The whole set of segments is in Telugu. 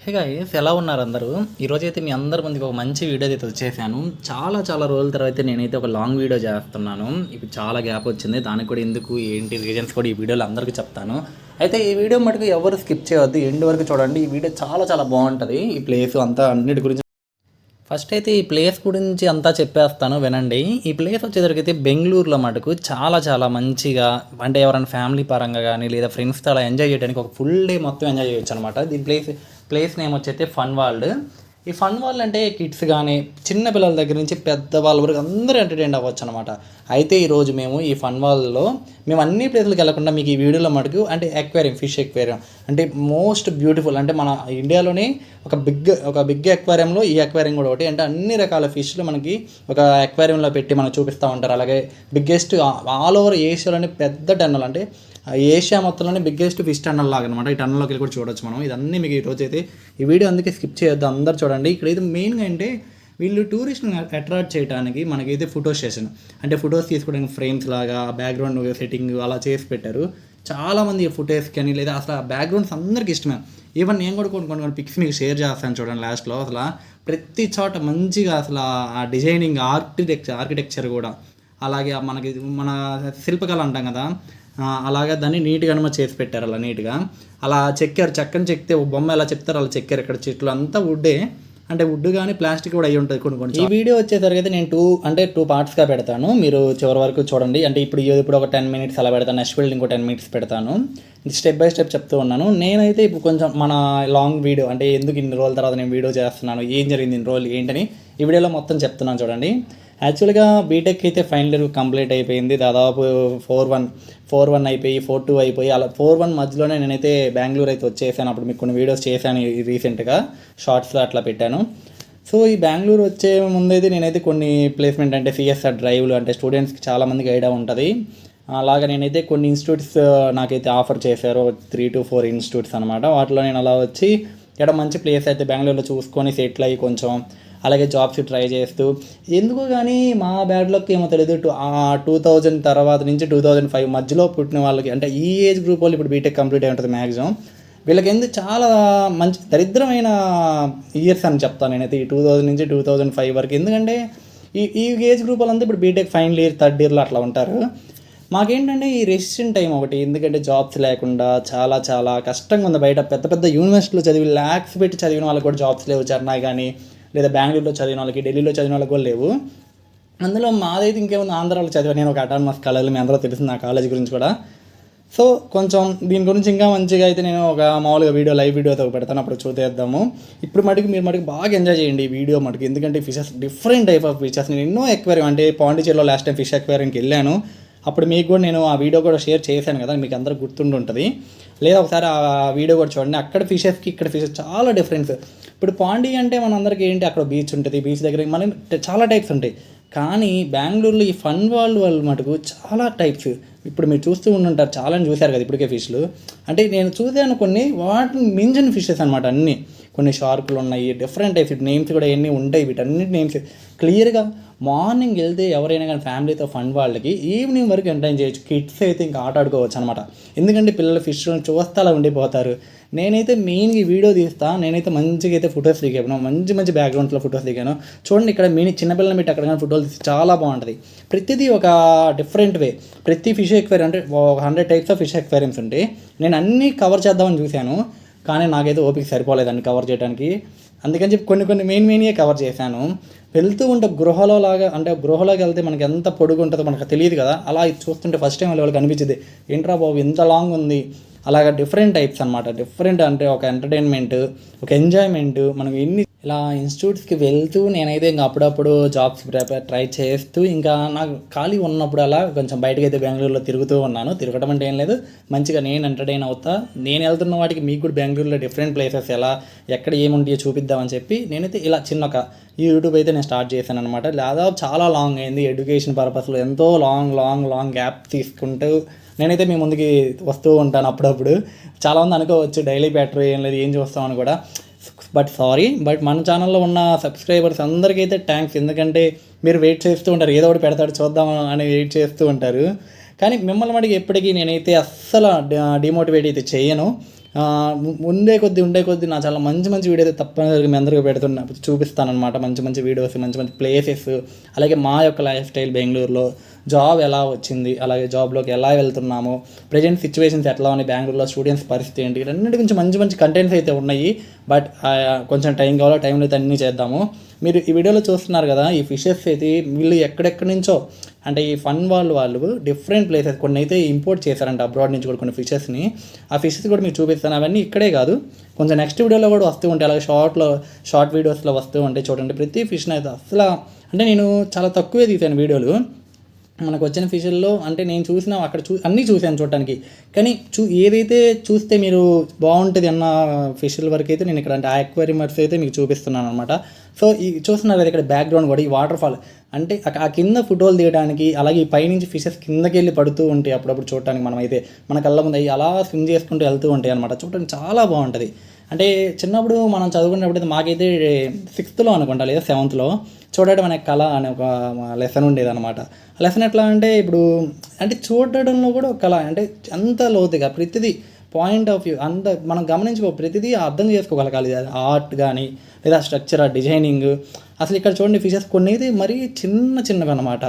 హే గైస్, ఎలా ఉన్నారు అందరూ? ఈరోజైతే మీ అందరి ముందుకు ఒక మంచి వీడియో అయితే వచ్చేసాను. చాలా రోజుల తర్వాత అయితే నేనైతే ఒక లాంగ్ వీడియో చేస్తున్నాను. ఇప్పుడు చాలా గ్యాప్ వచ్చింది. దానికి కూడా ఎందుకు ఏంటి రీజన్స్ కూడా ఈ వీడియోలో అందరికీ చెప్తాను. అయితే ఈ వీడియో మటుకు ఎవరు స్కిప్ చేయవద్దు, ఎండ్ వరకు చూడండి. ఈ వీడియో చాలా బాగుంటుంది. ఈ ప్లేస్ అంతా అన్నిటి గురించి ఫస్ట్ అయితే ఈ ప్లేస్ గురించి అంతా చెప్పేస్తాను, వినండి. ఈ ప్లేస్ వచ్చేసరికి బెంగళూరులో మటుకు చాలా మంచిగా, అంటే ఎవరైనా ఫ్యామిలీ పరంగా కానీ లేదా ఫ్రెండ్స్తో అలా ఎంజాయ్ చేయడానికి ఒక ఫుల్ డే మొత్తం ఎంజాయ్ చేయొచ్చు అనమాట. దీని ప్లేస్ నేమ్ వచ్చైతే ఫన్ వరల్డ్. ఈ ఫన్ వరల్డ్ అంటే కిడ్స్ కానీ చిన్న పిల్లల దగ్గర నుంచి పెద్దవాళ్ళ వరకు అందరూ ఎంటర్టైన్ అవ్వచ్చు అనమాట. అయితే ఈరోజు మేము ఈ ఫన్ వరల్డ్లో మేము అన్ని ప్లేసులకు వెళ్ళకుండా మీకు ఈ వీడియోలో మటుకు అంటే ఫిష్ ఎక్వేరియం అంటే మోస్ట్ బ్యూటిఫుల్, అంటే మన ఇండియాలోనే ఒక బిగ్ ఎక్వేరియంలో ఈ ఎక్వేరియం కూడా ఒకటి. అంటే అన్ని రకాల ఫిష్లు మనకి ఒక ఎక్వేరియంలో పెట్టి మనకు చూపిస్తూ ఉంటారు. అలాగే బిగ్గెస్ట్ ఆల్ ఓవర్ ఏషియాలోనే పెద్ద టన్నల్, అంటే ఏషియా మొత్తంలోనే బిగ్గెస్ట్ ఫిష్ టన్నల్ లాగా అనమాట. ఈ టన్నల్లోకి వెళ్ళి కూడా చూడొచ్చు మనం. ఇదన్నీ మీకు ఈరోజు అయితే ఈ వీడియో అందుకే స్కిప్ చేయొద్దు, అందరు చూడండి. ఇక్కడైతే మెయిన్గా అంటే వీళ్ళు టూరిస్ట్ని అట్రాక్ట్ చేయడానికి మనకైతే ఫోటో స్టేషన్, అంటే ఫొటోస్ తీసుకోవడానికి ఫ్రేమ్స్ లాగా బ్యాక్గ్రౌండ్ సెట్టింగ్ అలా చేసి పెట్టారు. చాలామంది ఫొటోస్ కానీ లేదా అసలు ఆ బ్యాక్గ్రౌండ్స్ అందరికీ ఇష్టమే. ఈవెన్ నేను కూడా కొన్ని పిక్స్ మీకు షేర్ చేస్తాను చూడండి లాస్ట్లో. అసలు ప్రతి చోట మంచిగా అసలు ఆ డిజైనింగ్ ఆర్కిటెక్చర్ కూడా, అలాగే మన శిల్పకళ అంటాం కదా, అలాగా దాన్ని నీట్గా చేసి పెట్టారు. అలా నీట్గా అలా చెక్కారు. చక్కని చెక్తే బొమ్మ ఎలా చెప్తారు అలా చెక్కారు. ఇక్కడ చెట్లు అంతా వుడ్డే, అంటే వుడ్ కానీ ప్లాస్టిక్ కూడా అయ్యి ఉంటుంది కొన్ని. ఈ వీడియో వచ్చేసరికి అయితే నేను టూ పార్ట్స్గా పెడతాను, మీరు చివరి వరకు చూడండి. అంటే ఇప్పుడు ఒక 10 minutes అలా పెడతాను, నెక్స్ట్ వీడియో ఇంకో 10 minutes పెడతాను. స్టెప్ బై స్టెప్ చెప్తూ ఉన్నాను. నేనైతే ఇప్పుడు కొంచెం మన లాంగ్ వీడియో, అంటే ఎందుకు ఇన్ని రోజుల తర్వాత నేను వీడియో చేస్తున్నాను, ఏం జరిగింది ఇన్ని రోజులు ఏంటని ఈ వీడియోలో మొత్తం చెప్తున్నాను చూడండి. యాక్చువల్గా బీటెక్ అయితే ఫైనల్ ఇయర్ కంప్లీట్ అయిపోయింది. దాదాపు 4-1 అయిపోయి 4-2 అయిపోయి అలా 4-1 మధ్యలోనే నేనైతే బెంగళూరు అయితే వచ్చేసాను. అప్పుడు మీకు కొన్ని వీడియోస్ చేశాను రీసెంట్గా, షార్ట్స్లో అట్లా పెట్టాను. సో ఈ బెంగళూరు వచ్చే ముందైతే నేనైతే కొన్ని ప్లేస్మెంట్, అంటే సిఎస్ఆర్ డ్రైవ్లు, అంటే స్టూడెంట్స్కి చాలామందికి ఐడియా ఉంటుంది. అలాగా నేనైతే కొన్ని ఇన్స్టిట్యూట్స్ నాకైతే ఆఫర్ చేశారు, 3 to 4 ఇన్స్టిట్యూట్స్ అనమాట. వాటిలో నేను అలా వచ్చి ఇక్కడ మంచి ప్లేస్ అయితే బెంగళూరులో చూసుకొని సెటిల్ అయ్యి కొంచెం అలాగే జాబ్స్ ట్రై చేస్తూ, ఎందుకో కానీ మా బ్యాడ్ లక్ ఏమో తెలియదు, 2000 తర్వాత నుంచి 2005 మధ్యలో పుట్టిన వాళ్ళకి, అంటే ఈ ఏజ్ గ్రూప్ వాళ్ళు ఇప్పుడు బీటెక్ కంప్లీట్ అయి ఉంటుంది మ్యాక్సిమం. వీళ్ళకి ఎందుకు చాలా మంచి దరిద్రమైన ఇయర్స్ అని చెప్తాను నేనైతే, ఈ 2000 నుంచి 2005 వరకు. ఎందుకంటే ఈ ఏజ్ గ్రూప్ వాళ్ళంతా ఇప్పుడు బీటెక్ ఫైనల్ ఇయర్ 3rd yearలో అట్లా ఉంటారు. మాకేంటంటే ఈ రెసిషన్ టైం ఒకటి, ఎందుకంటే జాబ్స్ లేకుండా చాలా కష్టంగా ఉంది. బయట పెద్ద యూనివర్సిటీలో చదివి ల్యాక్స్ పెట్టి చదివిన వాళ్ళకి కూడా జాబ్స్ లేవు. చెన్నై కానీ లేదా బెంగళూరులో చదివిన వాళ్ళకి, ఢిల్లీలో చదివిన వాళ్ళకి కూడా లేవు. అందులో మాదైతే ఇంకేముంది, ఆంధ్రాలో చదివాను నేను, ఒక అటానమస్ కాలేజీలో, మీ అందరూ తెలిసింది నా కాలేజీ గురించి కూడా. సో కొంచెం దీని గురించి ఇంకా మంచిగా అయితే నేను ఒక మామూలుగా లైవ్ వీడియోతో పెడతాను, అప్పుడు చూద్దాము. ఇప్పుడు మీరు బాగా ఎంజాయ్ చేయండి ఈ వీడియో మటుకు, ఎందుకంటే fishes different type of fishes. నేను ఎన్నో ఎక్వేరియం, అంటే పాండిచేరిలో లాస్ట్ టైం ఫిష్ ఎక్వేరియంకి వెళ్ళాను, అప్పుడు మీకు కూడా నేను ఆ వీడియో కూడా షేర్ చేశాను కదా, మీకు అందరూ గుర్తుంటుంది. లేదా ఒకసారి ఆ వీడియో కూడా చూడండి. అక్కడ ఫిషెస్కి ఇక్కడ ఫిషెస్ చాలా డిఫరెన్స్. ఇప్పుడు పాండి అంటే మనందరికీ ఏంటి, అక్కడ బీచ్ ఉంటుంది, బీచ్ దగ్గర మన చాలా టైప్స్ ఉంటాయి. కానీ బెంగళూరులో ఈ ఫన్ వరల్డ్ మటుకు చాలా టైప్స్. ఇప్పుడు మీరు చూస్తూ ఉండుంటారు, చాలా చూశారు కదా ఇప్పటికే ఫిష్లు. అంటే నేను చూసాను కొన్ని వాటిని మించిన ఫిషెస్ అనమాట అన్నీ. కొన్ని షార్కులు ఉన్నాయి, డిఫరెంట్ టైప్స్, నేమ్స్ కూడా ఎన్ని ఉంటాయి, వీటన్నిటి నేమ్స్ క్లియర్గా. మార్నింగ్ వెళ్తే ఎవరైనా కానీ ఫ్యామిలీతో ఫన్ వాళ్ళకి ఈవినింగ్ వరకు ఎంటర్టైన్ చేయొచ్చు. కిడ్స్ అయితే ఇంకా ఆట ఆడుకోవచ్చు అనమాట, ఎందుకంటే పిల్లలు ఫిష్లను చూస్తే అలా ఉండిపోతారు. నేనైతే మెయిన్గా ఈ వీడియో తీస్తాను, నేనైతే మంచిగా అయితే ఫొటోస్ దిగాను, మంచి బ్యాక్గ్రౌండ్స్లో ఫొటోస్ దిగాను. చూడండి ఇక్కడ చిన్నపిల్లలు పెట్టి అక్కడ కానీ ఫోటోలు తీసి చాలా బాగుంటుంది. ప్రతిదీ ఒక డిఫరెంట్ వే. ప్రతి ఫిష్ ఎక్వేరియం, అంటే 100 types ఆఫ్ ఫిష్ ఎక్వేరియంస్ ఉంటాయి. నేను అన్నీ కవర్ చేద్దామని చూశాను, కానీ నాకైతే ఓపిక సరిపోలేదు అన్ని కవర్ చేయడానికి. అందుకని చెప్పి కొన్ని మెయిన్గా కవర్ చేశాను. వెళ్తూ ఉంటే గృహలోకి వెళ్తే మనకి ఎంత పొడుగు ఉంటుందో మనకు తెలియదు కదా, అలా చూస్తుంటే ఫస్ట్ టైం వాళ్ళకి అనిపించింది, ఏంట్రా బాబు ఇంత లాంగ్ ఉంది. అలాగా డిఫరెంట్ టైప్స్ అనమాట. డిఫరెంట్ అంటే ఒక ఎంటర్టైన్మెంట్, ఒక ఎంజాయ్మెంట్. మనం ఇలా ఇన్స్టిట్యూట్స్కి వెళ్తూ నేనైతే ఇంకా అప్పుడప్పుడు జాబ్స్ ట్రై చేస్తూ, ఇంకా నాకు ఖాళీ ఉన్నప్పుడు అలా కొంచెం బయటకైతే బెంగళూరులో తిరుగుతూ ఉన్నాను. తిరగడం అంటే ఏం లేదు, మంచిగా నేను ఎంటర్టైన్ అవుతా. నేను వెళ్తున్న వాటికి మీకు కూడా బెంగళూరులో డిఫరెంట్ ప్లేసెస్ ఎక్కడ ఏముంటాయో చూపిద్దామని చెప్పి నేనైతే ఇలా చిన్న యూట్యూబ్ అయితే నేను స్టార్ట్ చేశాను అనమాట. దాదాపు చాలా లాంగ్ అయింది, ఎడ్యుకేషన్ పర్పస్లో ఎంతో లాంగ్ గ్యాప్ తీసుకుంటూ నేనైతే మీ ముందుకి వస్తూ ఉంటాను అప్పుడప్పుడు. చాలామంది అనుకోవచ్చు డైలీ బ్యాటరీ ఏం లేదు, ఏం చూస్తామని కూడా. బట్ మన ఛానల్లో ఉన్న సబ్స్క్రైబర్స్ అందరికీ అయితే థ్యాంక్స్, ఎందుకంటే మీరు వెయిట్ చేస్తూ ఉంటారు, ఏదో ఒకటి పెడతాడు చూద్దాం అని వెయిట్ చేస్తూ ఉంటారు. కానీ మిమ్మల్ని మటుకు ఎప్పటికీ నేనైతే అస్సలు డిమోటివేట్ అయితే చేయను. ఉండే కొద్దీ నా చాలా మంచి మంచి వీడియో తప్పనిసరిగా మీ అందరికీ చూపిస్తాను అనమాట. మంచి మంచి వీడియోస్, మంచి మంచి ప్లేసెస్, అలాగే మా యొక్క లైఫ్ స్టైల్ బెంగళూరులో జాబ్ ఎలా వచ్చింది, అలాగే జాబ్లోకి ఎలా వెళ్తున్నాము, ప్రజెంట్ సిచ్యువేషన్స్ ఎట్లా ఉన్నాయి, బెంగళూరులో స్టూడెంట్స్ పరిస్థితి ఏంటి, ఇవన్నిటి గురించి మంచి మంచి కంటెంట్స్ అయితే ఉన్నాయి. బట్ కొంచెం టైం కావాలో, టైంలో అయితే అన్నీ చేద్దాము. మీరు ఈ వీడియోలో చూస్తున్నారు కదా, ఈ ఫిషెస్ అయితే వీళ్ళు ఎక్కడెక్కడి నుంచో, అంటే ఈ ఫన్ వాళ్ళు డిఫరెంట్ ప్లేసెస్ కొన్ని అయితే ఇంపోర్ట్ చేశారంట అబ్రాడ్ నుంచి కూడా కొన్ని ఫిషెస్ని. ఆ ఫిషెస్ కూడా మీకు చూపిస్తాను. అవన్నీ ఇక్కడే కాదు, కొంచెం నెక్స్ట్ వీడియోలో కూడా వస్తూ ఉంటాయి, అలాగే షార్ట్ వీడియోస్లో వస్తూ ఉంటాయి. చూడండి, ప్రతి ఫిష్ని అయితే అసలు అంటే నేను చాలా తక్కువే తీసాను వీడియోలు. మనకు వచ్చిన ఫిషుల్లో అంటే నేను చూసిన అక్కడ అన్నీ చూశాను చూడటానికి, కానీ ఏదైతే చూస్తే మీరు బాగుంటుంది అన్న ఫిషుల వరకు అయితే నేను ఇక్కడ అంటే ఆక్వేరియంస్ అయితే మీకు చూపిస్తున్నాను అనమాట. సో ఈ చూస్తున్నారు కదా ఇక్కడ బ్యాక్గ్రౌండ్ కూడా ఈ వాటర్ ఫాల్, అంటే ఆ కింద ఫోటోలు తీయడానికి, అలాగే ఈ పైనుంచి ఫిషెస్ కిందకి వెళ్ళి పడుతూ ఉంటాయి అప్పుడప్పుడు చూడటానికి. మనమైతే మన కళ్ళ ముందు అవి అలా స్విమ్ చేసుకుంటూ వెళ్తూ ఉంటాయి అనమాట. చూడటానికి చాలా బాగుంటుంది. అంటే చిన్నప్పుడు మనం చదువుకున్నప్పుడు మాకైతే 6th అనుకుంటా లేదా 7th చూడడం అనే కళ అనే ఒక లెసన్ ఉండేది అనమాట. ఆ లెసన్ ఎట్లా అంటే ఇప్పుడు అంటే చూడడంలో కూడా ఒక కళ, అంటే అంత లోతుగా ప్రతిదీ పాయింట్ ఆఫ్ వ్యూ అంత మనం గమనించుకో, ప్రతిదీ అర్థం చేసుకోగలగాలి. ఆర్ట్ కానీ లేదా స్ట్రక్చర్, డిజైనింగ్. అసలు ఇక్కడ చూడండి ఫిషెస్ కొన్ని అయితే మరీ చిన్నవి అనమాట.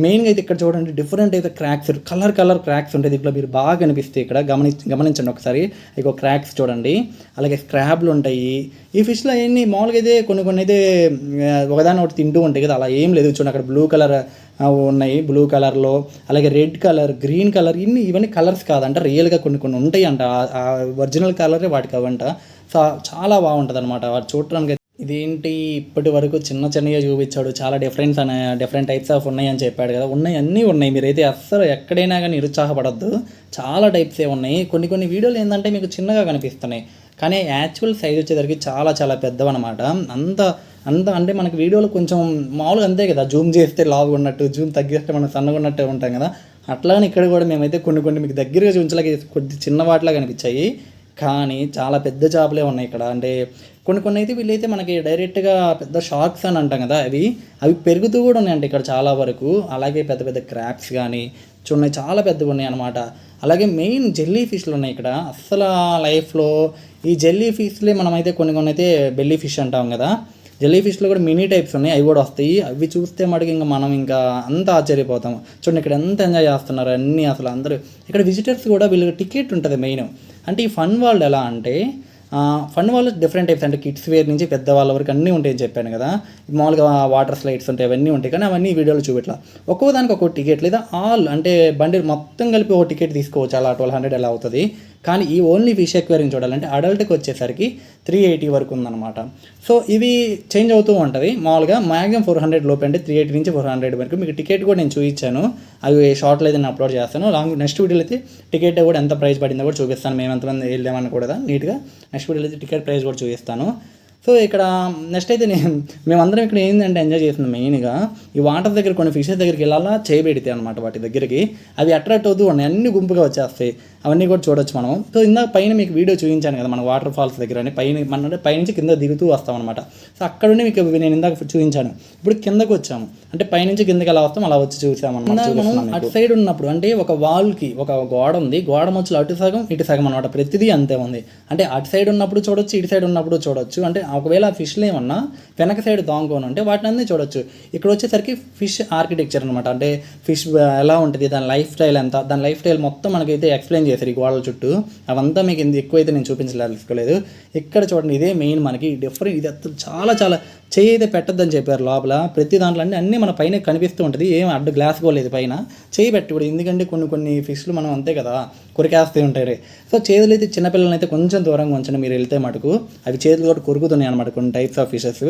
మెయిన్గా అయితే ఇక్కడ చూడండి డిఫరెంట్ అయితే క్రాక్స్, కలర్ క్రాక్స్ ఉంటాయి. ఇక్కడ మీరు బాగా కనిపిస్తాయి. ఇక్కడ గమనించండి ఒకసారి. ఇక క్రాక్స్ చూడండి, అలాగే స్క్రాబ్లు ఉంటాయి. ఈ ఫిష్లో అవన్నీ మామూలుగా అయితే కొన్ని అయితే ఒకదాని ఒకటి తింటూ ఉంటాయి కదా, అలా ఏం లేదు. చూడండి అక్కడ బ్లూ కలర్ ఉన్నాయి, బ్లూ కలర్లో, అలాగే రెడ్ కలర్, గ్రీన్ కలర్, ఇవన్నీ కలర్స్ కాదంట, రియల్గా కొన్ని ఉంటాయి అంట. ఆ ఒరిజినల్ కలరే వాటికి అవంట. సో చాలా బాగుంటుంది అనమాట వాటి చూడటానికి. ఇదేంటి ఇప్పటి వరకు చిన్నగా చూపించాడు, చాలా డిఫరెంట్ టైప్స్ ఆఫ్ ఉన్నాయని చెప్పాడు కదా. అన్నీ ఉన్నాయి. మీరైతే అస్సలు ఎక్కడైనా కానీ నిరుత్సాహపడద్దు, చాలా టైప్సే ఉన్నాయి. కొన్ని వీడియోలు ఏంటంటే మీకు చిన్నగా కనిపిస్తున్నాయి, కానీ యాక్చువల్ సైజ్ వచ్చేసరికి చాలా పెద్దవన్నమాట. అంత అంటే మనకి వీడియోలో కొంచెం మామూలుగా అంతే కదా, జూమ్ చేస్తే లావుగా ఉన్నట్టు, జూమ్ తగ్గిస్తే మనం సన్నగా ఉన్నట్టే ఉంటాం కదా. అట్లానే ఇక్కడ కూడా మేమైతే కొన్ని మీకు దగ్గరగా చూపించలేక కొద్ది చిన్న వాటిలా కనిపించాయి, కానీ చాలా పెద్ద చేపలే ఉన్నాయి ఇక్కడ. అంటే కొన్ని అయితే వీళ్ళైతే మనకి డైరెక్ట్గా పెద్ద షార్క్స్ అని అంటాం కదా, అవి పెరుగుతూ కూడా ఉన్నాయంట ఇక్కడ చాలా వరకు. అలాగే పెద్ద క్రాబ్స్ కానీ చూడండి చాలా పెద్దగా ఉన్నాయి అనమాట. అలాగే మెయిన్ జెల్లీ ఫిష్లు ఉన్నాయి ఇక్కడ. అస్సలు లైఫ్లో ఈ జెల్లీ ఫిష్లే మనమైతే కొన్ని అయితే బెల్లీ ఫిష్ అంటాం కదా. జెల్లీ ఫిష్లో కూడా మినీ టైప్స్ ఉన్నాయి, అవి కూడా వస్తాయి. అవి చూస్తే మటుకు మనం అంత ఆశ్చర్యపోతాం. చూడండి ఇక్కడ ఎంత ఎంజాయ్ చేస్తున్నారు అన్నీ. అసలు అందరూ ఇక్కడ విజిటర్స్ కూడా వీళ్ళకి టికెట్ ఉంటుంది మెయిన్. అంటే ఈ ఫన్ వరల్డ్ ఎలా అంటే ఫన్ వాళ్ళు డిఫరెంట్ టైప్స్, అంటే కిడ్స్ వేర్ నుంచి పెద్దవాళ్ళ వరకు అన్నీ ఉంటాయని చెప్పాను కదా. మామూలుగా వాటర్ స్లైడ్స్ ఉంటాయి, అవన్నీ ఉంటాయి, కానీ అవన్నీ వీడియోలో చూపెట్లా. ఒక్కో దానికి ఒక్కో టికెట్, లేదా ఆల్ అంటే బండి మొత్తం కలిపి ఒక టికెట్ తీసుకోవచ్చు, అలా 1200 ఎలా అవుతుంది. కానీ ఈ ఓన్లీ ఫిష్ ఎక్వేరియం చూడాలంటే అడల్ట్కి వచ్చేసరికి 380 వరకు ఉందన్నమాట. సో ఇవి చేంజ్ అవుతూ ఉంటుంది. మామూలుగా మ్యాక్సిమం 400 లోపు, అంటే 380 నుంచి 400 వరకు. మీకు టికెట్ కూడా నేను చూపించాను, అవి షార్ట్లో అయితే నేను అప్లోడ్ చేస్తాను. నెక్స్ట్ వీడియోలో అయితే టికెట్ కూడా ఎంత ప్రైస్ పడిందో కూడా చూపిస్తాను. మేము ఎంతమంది వెళ్ళామని కూడా నీట్గా నెక్స్ట్ వీడియోలో అయితే టికెట్ ప్రైస్ కూడా చూపిస్తాను. సో ఇక్కడ నెక్స్ట్ అయితే మేమందరం ఇక్కడ ఏంటంటే ఎంజాయ్ చేస్తున్నాం. మెయిన్గా ఈ వాటర్ దగ్గర కొన్ని ఫిషెస్ దగ్గరికి వెళ్ళాలా చేయబెడితే అనమాట, వాటి దగ్గరికి అవి అట్రాక్ట్ అవుతూ ఉన్నాయి, అన్ని గుంపుగా వచ్చేస్తాయి. అవన్నీ కూడా చూడొచ్చు మనం. సో ఇందాక పైన మీకు వీడియో చూపించాను కదా, మన వాటర్ ఫాల్స్ దగ్గర అని పైనుంచి కింద దిగుతూ వస్తాం అనమాట. సో అక్కడ నుండి మీకు నేను ఇందాక చూపించాను. ఇప్పుడు కిందకు వచ్చాము, అంటే పైనుంచి కిందకి ఎలా వస్తాం అలా వచ్చి చూసామన్నమాట. మనం అటు సైడ్ ఉన్నప్పుడు అంటే ఒక వాల్కి ఒక గోడ ఉంది, గోడ మధ్యలో అటు సగం ఇటు సగం అనమాట, ప్రతిదీ అంతే ఉంది. అంటే అటు సైడ్ ఉన్నప్పుడు చూడొచ్చు, ఇటు సైడ్ ఉన్నప్పుడు చూడొచ్చు. అంటే ఒకవేళ ఆ ఫిష్లు ఏమన్నా వెనక సైడ్ దాంకొని ఉంటే వాటిని అన్నీ చూడొచ్చు. ఇక్కడ వచ్చేసరికి ఫిష్ ఆర్కిటెక్చర్ అనమాట, అంటే ఫిష్ ఎలా ఉంటుంది, దాని లైఫ్ స్టైల్ ఎంత, దాని లైఫ్ స్టైల్ మొత్తం మనకైతే ఎక్స్ప్లెయిన్ చేశారు ఈ గోడల చుట్టూ. అవంతా మీకు ఎక్కువైతే నేను చూపించలేదు. ఇక్కడ చూడండి, ఇదే మెయిన్ మనకి డిఫరెంట్. ఇది చాలా చేయి అయితే పెట్టద్దని చెప్పారు లోపల. ప్రతి దాంట్లో అన్నీ మన పైన కనిపిస్తూ ఉంటుంది, ఏం అడ్డు గ్లాస్ కూడా లేదు పైన, చేయి పెట్టకూడదు. ఎందుకంటే కొన్ని ఫిష్లు మనం అంతే కదా కొరికేస్తూ ఉంటాయి. సో చేతులు అయితే చిన్నపిల్లలని అయితే కొంచెం దూరంగా ఉంచండి మీరు వెళ్తే మటుకు, అవి చేతులు కూడా కొరుకుతున్నాయి అనమాట కొన్ని టైప్స్ ఆఫ్ ఫిషెస్.